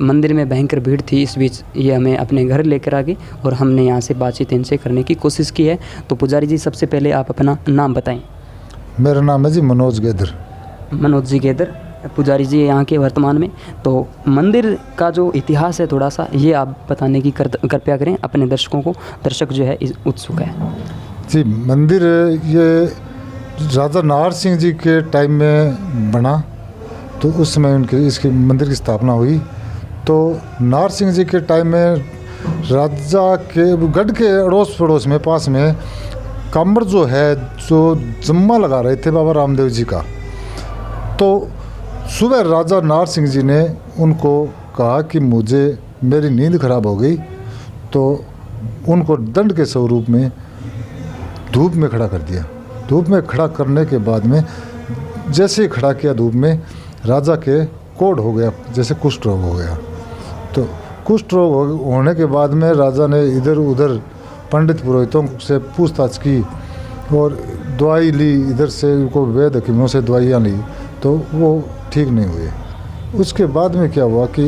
मंदिर में भयंकर भीड़ थी, इस बीच ये हमें अपने घर लेकर आ गए और हमने यहाँ से बातचीत इनसे करने की कोशिश की है। तो पुजारी जी सबसे पहले आप अपना नाम बताएँ। मेरा नाम है जी मनोज गेदर। मनोज जी गेदर, पुजारी जी यहाँ के वर्तमान में। तो मंदिर का जो इतिहास है थोड़ा सा ये आप बताने की कृपया करें अपने दर्शकों को, दर्शक जो है उत्सुक है जी। मंदिर ये राजा नार सिंह जी के टाइम में बना, तो उस समय उनके इसकी मंदिर की स्थापना हुई। तो नार सिंह जी के टाइम में राजा के गढ़ के अड़ोस पड़ोस में पास में कामर जो है, जो जम्मा लगा रहे थे बाबा रामदेव जी का। तो सुबह राजा नार सिंह जी ने उनको कहा कि मेरी नींद खराब हो गई, तो उनको दंड के स्वरूप में धूप में खड़ा कर दिया। धूप में खड़ा करने के बाद में जैसे ही खड़ा किया धूप में, राजा के कोढ़ हो गया, जैसे कुष्ठ रोग हो गया। तो कुष्ठ रोग होने के बाद में राजा ने इधर उधर पंडित पुरोहितों से पूछताछ की और दवाई ली, इधर से उनको वैद्य हकीमों से दवाइयाँ ली, तो वो ठीक नहीं हुए। उसके बाद में क्या हुआ कि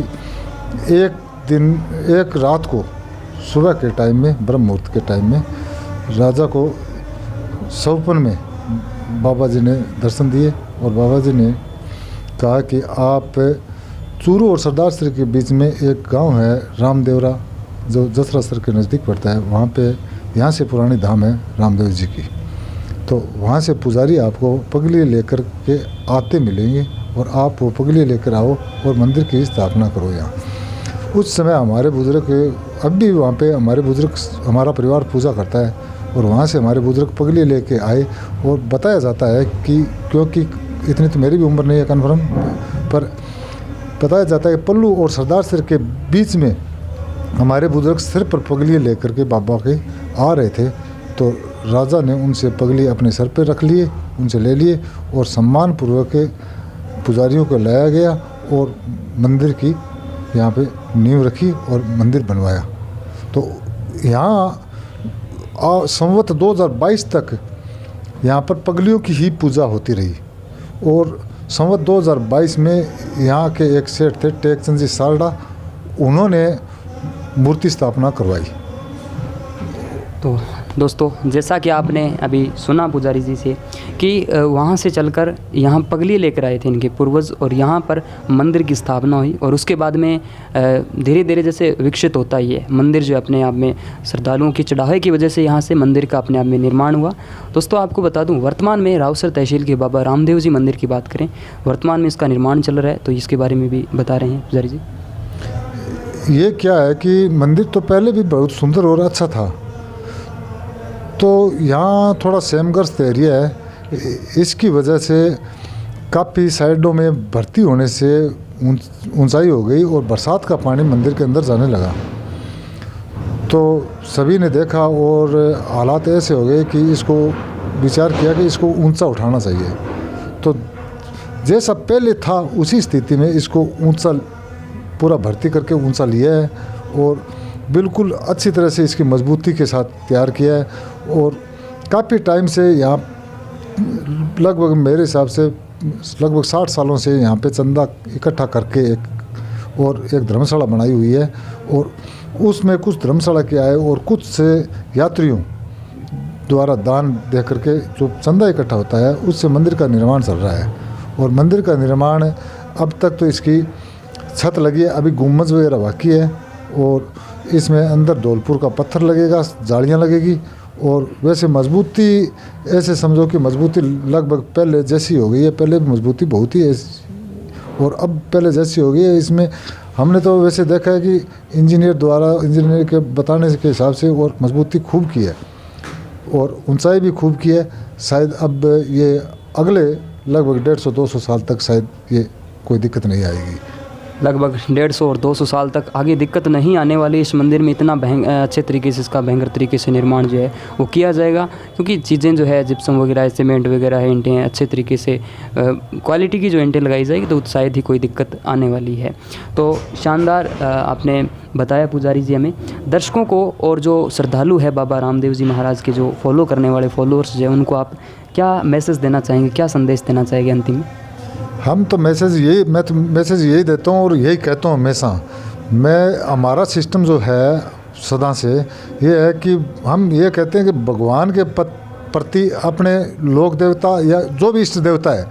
एक रात को सुबह के टाइम में, ब्रह्म मुहूर्त के टाइम में, राजा को सपन में बाबा जी ने दर्शन दिए और बाबा जी ने कहा कि आप चूरू और सरदारसर के बीच में एक गांव है रामदेवरा, जो जसरासर के नज़दीक पड़ता है। वहाँ पे यहाँ से पुरानी धाम है रामदेव जी की, तो वहाँ से पुजारी आपको पगली लेकर के आते मिलेंगे और आप वो पगली लेकर आओ और मंदिर की स्थापना करो यहाँ। उस समय हमारे बुजुर्ग, अब भी वहाँ पे हमारे बुजुर्ग, हमारा परिवार पूजा करता है और वहाँ से हमारे बुजुर्ग पगली लेके आए। और बताया जाता है कि, क्योंकि इतनी तो मेरी भी उम्र नहीं है कन्फर्म, पर बताया जाता है कि पल्लू और सरदारसर के बीच में हमारे बुजुर्ग सिर पर पगली लेकर के बाबा के आ रहे थे, तो राजा ने उनसे पगली अपने सर पर रख लिए, उनसे ले लिए और सम्मानपूर्वक पुजारियों को लाया गया और मंदिर की यहाँ पे नींव रखी और मंदिर बनवाया। तो यहाँ संवत 2022 तक यहाँ पर पगलियों की ही पूजा होती रही और संवत 2022 में यहाँ के एक सेठ थे टेकचंद जी सारडा, उन्होंने मूर्ति स्थापना करवाई। तो दोस्तों, जैसा कि आपने अभी सुना पुजारी जी से कि वहाँ से चलकर यहाँ पगली लेकर आए थे इनके पूर्वज और यहाँ पर मंदिर की स्थापना हुई और उसके बाद में धीरे धीरे जैसे विकसित होता ही है मंदिर, जो अपने आप में श्रद्धालुओं की चढ़ावे की वजह से यहाँ से मंदिर का अपने आप में निर्माण हुआ। दोस्तों, आपको बता दूँ, वर्तमान में रावसर तहसील के बाबा रामदेव जी मंदिर की बात करें, वर्तमान में इसका निर्माण चल रहा है, तो इसके बारे में भी बता रहे हैं पुजारी जी। ये क्या है कि मंदिर तो पहले भी बहुत सुंदर और अच्छा था, तो यहाँ थोड़ा सेमग्रस्त एरिया है, इसकी वजह से काफ़ी साइडों में भर्ती होने से ऊंचाई हो गई और बरसात का पानी मंदिर के अंदर जाने लगा। तो सभी ने देखा और हालात ऐसे हो गए कि इसको विचार किया कि इसको ऊंचा उठाना चाहिए। तो जैसा पहले था उसी स्थिति में इसको ऊंचा पूरा भर्ती करके ऊंचा लिया है और बिल्कुल अच्छी तरह से इसकी मजबूती के साथ तैयार किया है। और काफ़ी टाइम से यहाँ लगभग मेरे हिसाब से लगभग 60 सालों से यहाँ पे चंदा इकट्ठा करके एक धर्मशाला बनाई हुई है और उसमें कुछ धर्मशाला के आए और कुछ से यात्रियों द्वारा दान दे करके जो चंदा इकट्ठा होता है उससे मंदिर का निर्माण चल रहा है। और मंदिर का निर्माण अब तक तो इसकी छत लगी है, अभी गुम्बज वगैरह बाकी है और इसमें अंदर धौलपुर का पत्थर लगेगा, जालियाँ लगेगी और वैसे मजबूती ऐसे समझो कि मजबूती लगभग पहले जैसी हो गई है। पहले मजबूती बहुत ही है और अब पहले जैसी हो गई है। इसमें हमने तो वैसे देखा है कि इंजीनियर के बताने के हिसाब से और मजबूती खूब की है और ऊंचाई भी खूब की है। शायद अब ये अगले लगभग 150-200 साल तक शायद ये कोई दिक्कत नहीं आएगी। लगभग 150 और 200 साल तक आगे दिक्कत नहीं आने वाली। इस मंदिर में इतना अच्छे तरीके से इसका भयंकर तरीके से निर्माण जो है वो किया जाएगा, क्योंकि चीज़ें जो है जिप्सम वगैरह है, सीमेंट वगैरह है, ईंटें हैं, अच्छे तरीके से क्वालिटी की जो ईंटें लगाई जाएगी तो शायद ही कोई दिक्कत आने वाली है। तो शानदार आपने बताया पुजारी जी हमें। दर्शकों को और जो श्रद्धालु है बाबा रामदेव जी महाराज के जो फॉलो करने वाले फॉलोअर्स जो है उनको आप क्या मैसेज देना चाहेंगे, क्या संदेश देना चाहेंगे अंतिम में? मैं तो मैसेज यही देता हूँ और यही कहता हूँ हमेशा। हमारा सिस्टम जो है सदा से ये है कि हम ये कहते हैं कि भगवान के प्रति अपने लोक देवता या जो भी इष्ट देवता है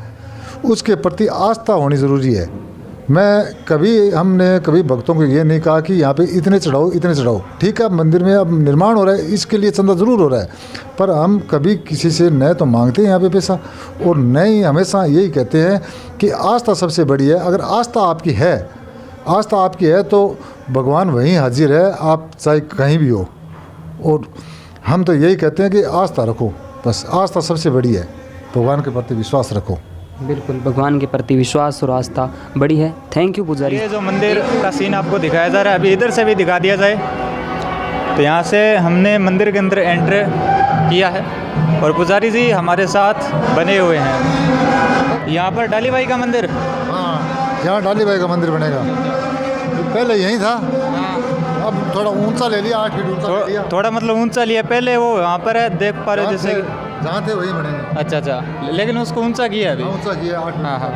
उसके प्रति आस्था होनी ज़रूरी है। हमने कभी भक्तों को ये नहीं कहा कि यहाँ पे इतने चढ़ाओ। ठीक है, मंदिर में अब निर्माण हो रहा है, इसके लिए चंदा ज़रूर हो रहा है, पर हम कभी किसी से न तो मांगते हैं यहाँ पे पैसा और न ही हमेशा यही कहते हैं कि आस्था सबसे बड़ी है। अगर आस्था आपकी है तो भगवान वहीं हाजिर है, आप चाहे कहीं भी हो। और हम तो यही कहते हैं कि आस्था रखो, बस आस्था सबसे बड़ी है, भगवान के प्रति विश्वास रखो। बिल्कुल, भगवान के प्रति विश्वास और आस्था बड़ी है। थैंक यू पुजारी। ये जो मंदिर का सीन आपको दिखाया जा रहा है, अभी इधर से भी दिखा दिया जाए तो यहाँ से हमने मंदिर के अंदर एंटर किया है और पुजारी जी हमारे साथ बने हुए हैं। यहाँ पर डाली भाई का मंदिर, हाँ, यहाँ डाली भाई का मंदिर बनेगा। पहले यहीं था, अब थोड़ा ऊंचा ले लिया, 8 फीट ऊंचा ले लिया। थोड़ा मतलब ऊंचा लिया, पहले वो यहाँ पर है, देख पा रहे हो जैसे जहाँ थे वहीं बनेंगे। अच्छा अच्छा, लेकिन उसको ऊंचा किया अभी। ऊंचा किया 8 फीट। हाँ हाँ।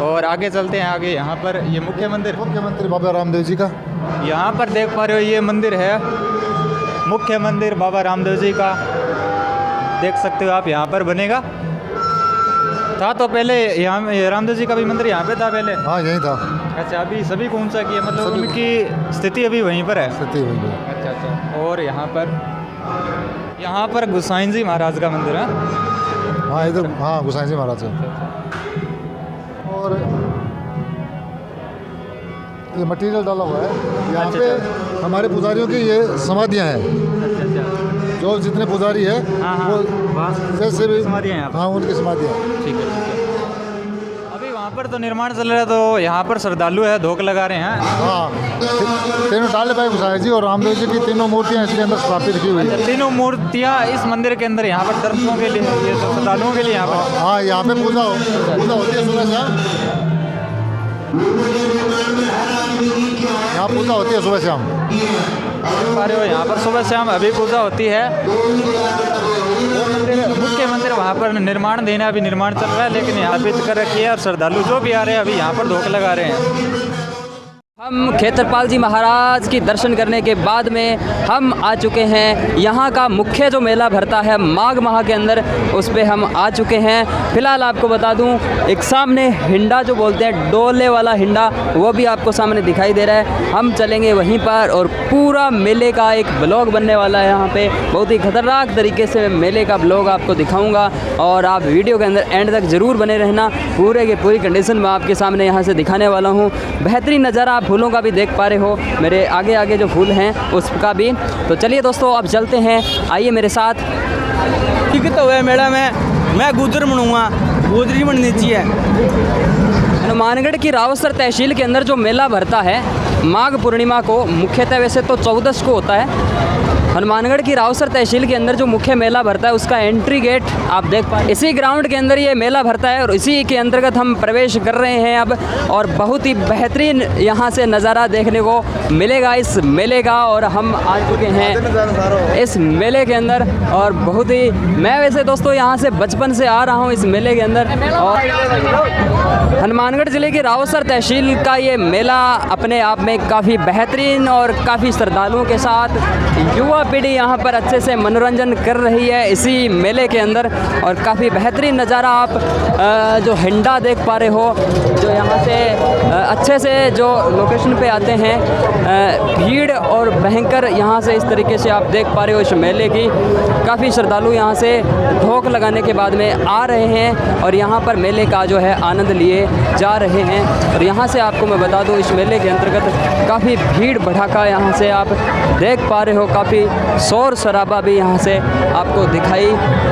और आगे चलते हैं, आगे यहाँ पर ये मुख्य मंदिर, मुख्यमंत्री बाबा रामदेव जी का। यहाँ पर देख पा रहे हो ये मंदिर है, मुख्य मंदिर बाबा रामदेव जी का, देख सकते हो आप। यहाँ पर बनेगा, था तो पहले यहाँ रामदेव जी का भी मंदिर यहाँ पे था पहले। हाँ यहीं था। अच्छा, अभी सभी को ऊंचा किया, मतलब उनकी स्थिति अभी वहीं पर है। स्थिति वहीं पर। अच्छा अच्छा। और यहाँ पर गोसाई जी महाराज का मंदिर है। हाँ इधर, हाँ गोसाई जी महाराज का। और ये मटेरियल डाला हुआ है यहाँ पे। हमारे पुजारियों की ये समाधियाँ हैं, जो जितने पुजारी है वो जैसे भी समाधियाँ हैं। हाँ उनकी समाधियाँ। ठीक है ठीक है। अभी वहाँ पर तो निर्माण चल रहा है, तो यहाँ पर श्रद्धालु है, धोख लगा रहे हैं। हाँ, तीनों डाले भाई गोसाई जी और रामदेव जी की तीनों मूर्तियाँ इसके अंदर स्थापित की हुई है। तीनों मूर्तियाँ इस मंदिर के अंदर यहाँ पर दर्शकों के लिए, ये श्रद्धालुओं के लिए यहाँ पर। हाँ यहाँ पे पूजा होती है सुबह शाम। यहाँ पूजा होती है सुबह शाम। हो यहाँ पर सुबह शाम अभी पूजा होती है। मुख्य मंदिर वहाँ पर निर्माण देना, अभी निर्माण चल रहा है, लेकिन यहाँ पे कर रखी है और श्रद्धालु जो भी आ रहे हैं अभी यहाँ पर धोख लगा रहे हैं। हम खेतरपाल जी महाराज की दर्शन करने के बाद में हम आ चुके हैं यहाँ का मुख्य जो मेला भरता है माघ माह के अंदर, उस पे हम आ चुके हैं। फिलहाल आपको बता दूं, एक सामने हिंडा जो बोलते हैं, डोले वाला हिंडा, वो भी आपको सामने दिखाई दे रहा है। हम चलेंगे वहीं पर और पूरा मेले का एक ब्लॉग बनने वाला है यहाँ पे। बहुत ही खतरनाक तरीके से मेले का ब्लॉग आपको दिखाऊँगा और आप वीडियो के अंदर एंड तक ज़रूर बने रहना। पूरे की पूरी कंडीशन में आपके सामने यहाँ से दिखाने वाला हूँ। बेहतरीन नज़ारा आप फूलों का भी देख पा रहे हो, मेरे आगे आगे जो फूल हैं उसका भी। तो चलिए दोस्तों अब चलते हैं, आइए मेरे साथ। ठीक तो है मेला में, मैं गुजर बनूँगा, गुजरी बननी चाहिए। हनुमानगढ़ की रावसर तहसील के अंदर जो मेला भरता है माघ पूर्णिमा को, मुख्यतः वैसे तो 14 को होता है। हनुमानगढ़ की रावसर तहसील के अंदर जो मुख्य मेला भरता है उसका एंट्री गेट आप देख पाए, इसी ग्राउंड के अंदर ये मेला भरता है और इसी के अंतर्गत हम प्रवेश कर रहे हैं अब। और बहुत ही बेहतरीन यहाँ से नज़ारा देखने को मिलेगा इस मेले का। और हम आ चुके हैं इस मेले के अंदर और बहुत ही, मैं वैसे दोस्तों यहाँ से बचपन से आ रहा हूँ इस मेले के अंदर। और हनुमानगढ़ ज़िले की रावसर तहसील का ये मेला अपने आप में काफ़ी बेहतरीन और काफ़ी श्रद्धालुओं के साथ युवा पीढ़ी यहाँ पर अच्छे से मनोरंजन कर रही है इसी मेले के अंदर। और काफ़ी बेहतरीन नज़ारा आप जो हिंडा देख पा रहे हो, जो यहाँ से अच्छे से जो लोकेशन पे आते हैं, भीड़ और भयंकर यहाँ से इस तरीके से आप देख पा रहे हो इस मेले की। काफ़ी श्रद्धालु यहाँ से धोख लगाने के बाद में आ रहे हैं और यहाँ पर मेले का जो है आनंद लिए जा रहे हैं। और यहाँ से आपको मैं बता दूँ, इस मेले के अंतर्गत काफ़ी भीड़ भड़ाका यहाँ से आप देख पा रहे हो, काफ़ी शोर शराबा भी यहाँ से आपको दिखाई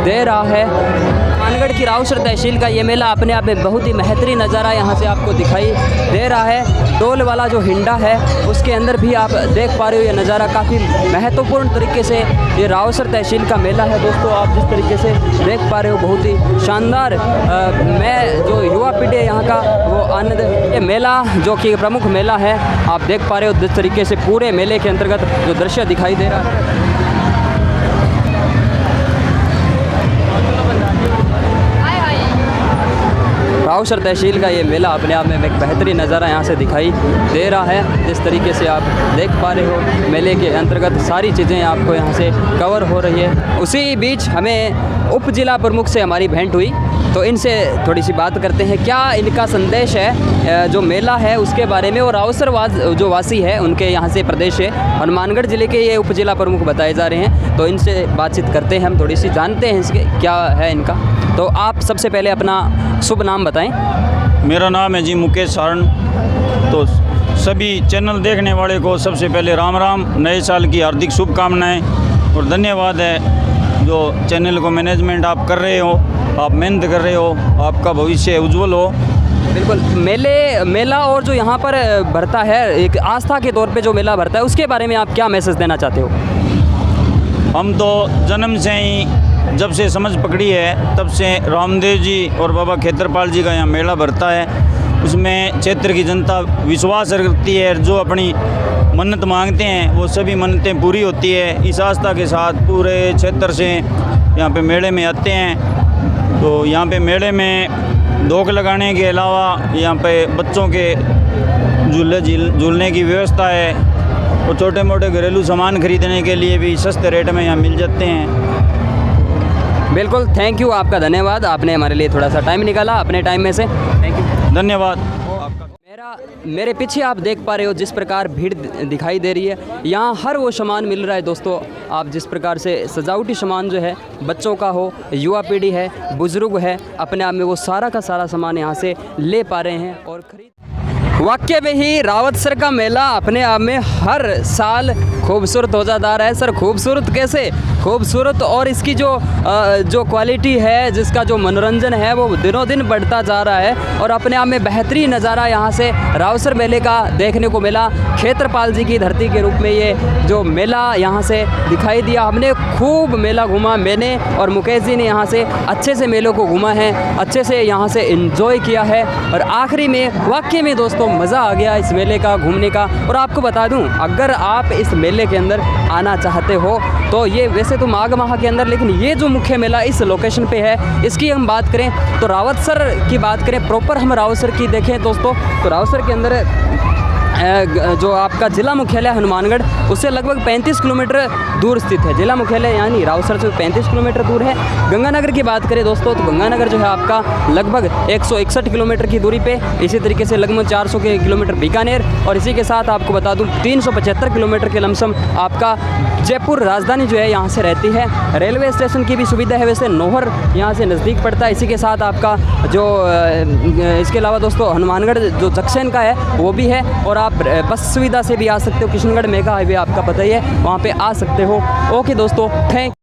दे रहा है। हनुमानगढ़ की रावसर तहसील का ये मेला अपने आप में बहुत ही बेहतरीन नज़ारा यहाँ से आपको दिखाई दे रहा है। डोल वाला जो हिंडा है उसके अंदर भी आप देख पा रहे हो ये नज़ारा। काफ़ी महत्वपूर्ण तरीके से ये रावसर तहसील का मेला है दोस्तों, आप जिस तरीके से देख पा रहे हो, बहुत ही शानदार। मैं जो युवा पीढ़ी है यहाँ का वो आनंद, ये मेला जो कि प्रमुख मेला है, आप देख पा रहे हो जिस तरीके से पूरे मेले के अंतर्गत जो दृश्य दिखाई दे रहा है। रावसर तहसील का ये मेला अपने आप में एक बेहतरीन नज़ारा यहाँ से दिखाई दे रहा है। जिस तरीके से आप देख पा रहे हो मेले के अंतर्गत सारी चीज़ें आपको यहाँ से कवर हो रही है। उसी बीच हमें उप जिला प्रमुख से हमारी भेंट हुई, तो इनसे थोड़ी सी बात करते हैं क्या इनका संदेश है जो मेला है उसके बारे में। और रावसर जो वासी है उनके यहाँ से प्रदेश है, हनुमानगढ़ ज़िले के ये उप जिला प्रमुख बताए जा रहे हैं, तो इनसे बातचीत करते हैं हम, थोड़ी सी जानते हैं इसके क्या है इनका। तो आप सबसे पहले अपना शुभ नाम बताएं। मेरा नाम है जी मुकेश सारण। तो सभी चैनल देखने वाले को सबसे पहले राम राम, नए साल की हार्दिक शुभकामनाएं और धन्यवाद है जो चैनल को मैनेजमेंट आप कर रहे हो, आप मेहनत कर रहे हो, आपका भविष्य उज्जवल हो। बिल्कुल। मेला और जो यहाँ पर भरता है एक आस्था के तौर पे जो मेला भरता है उसके बारे में आप क्या मैसेज देना चाहते हो? हम तो जन्म से ही जब से समझ पकड़ी है तब से रामदेव जी और बाबा खेतरपाल जी का यहाँ मेला भरता है। उसमें क्षेत्र की जनता विश्वास रखती है, जो अपनी मन्नत मांगते हैं वो सभी मन्नतें पूरी होती है। इस आस्था के साथ पूरे क्षेत्र से यहाँ पे मेले में आते हैं। तो यहाँ पे मेले में धोख लगाने के अलावा यहाँ पे बच्चों के झूलने की व्यवस्था है और छोटे मोटे घरेलू सामान खरीदने के लिए भी सस्ते रेट में यहाँ मिल जाते हैं। बिल्कुल, थैंक यू, आपका धन्यवाद, आपने हमारे लिए थोड़ा सा टाइम निकाला अपने टाइम में से, थैंक यू, धन्यवाद। मेरे पीछे आप देख पा रहे हो जिस प्रकार भीड़ दिखाई दे रही है, यहाँ हर वो सामान मिल रहा है दोस्तों। आप जिस प्रकार से सजावटी सामान जो है, बच्चों का हो, युवा पीढ़ी है, बुजुर्ग है, अपने आप में वो सारा का सारा सामान यहाँ से ले पा रहे हैं और खरीद। वाकई में ही रावतसर का मेला अपने आप में हर साल खूबसूरत हो जाता रहा है। सर, खूबसूरत कैसे? खूबसूरत, और इसकी जो क्वालिटी है, जिसका जो मनोरंजन है वो दिनों दिन बढ़ता जा रहा है और अपने आप में बेहतरीन नज़ारा यहाँ से रावतसर मेले का देखने को मिला। खेतरपाल जी की धरती के रूप में ये जो मेला यहाँ से दिखाई दिया। हमने खूब मेला घूमा, मैंने और मुकेश जी ने यहाँ से अच्छे से मेलों को घूमा है, अच्छे से यहाँ से एंजॉय किया है और आखिरी में वाकई में दोस्तों मज़ा आ गया इस मेले का घूमने का। और आपको बता दूं, अगर आप इस मेले के अंदर आना चाहते हो तो ये वैसे तो माघ माह के अंदर, लेकिन ये जो मुख्य मेला इस लोकेशन पे है, इसकी हम बात करें तो रावतसर की बात करें, प्रॉपर हम रावतसर की देखें दोस्तों तो रावतसर के अंदर जो आपका जिला मुख्यालय हनुमानगढ़, उससे लगभग 35 किलोमीटर दूर स्थित है। जिला मुख्यालय यानी रावतसर से 35 किलोमीटर दूर है। गंगानगर की बात करें दोस्तों तो गंगानगर जो है आपका लगभग 161 किलोमीटर की दूरी पे, इसी तरीके से लगभग 400 किलोमीटर बीकानेर, और इसी के साथ आपको बता दूं 375 किलोमीटर के लमसम आपका जयपुर राजधानी जो है यहाँ से रहती है। रेलवे स्टेशन की भी सुविधा है, वैसे नौहर यहाँ से नज़दीक पड़ता है। इसी के साथ आपका जो इसके अलावा दोस्तों हनुमानगढ़ जो जंक्शन का है वो भी है, और आप बस सुविधा से भी आ सकते हो। किशनगढ़ मेगा हाईवे आपका पता ही है, वहाँ पे आ सकते हो। ओके दोस्तों, थैंक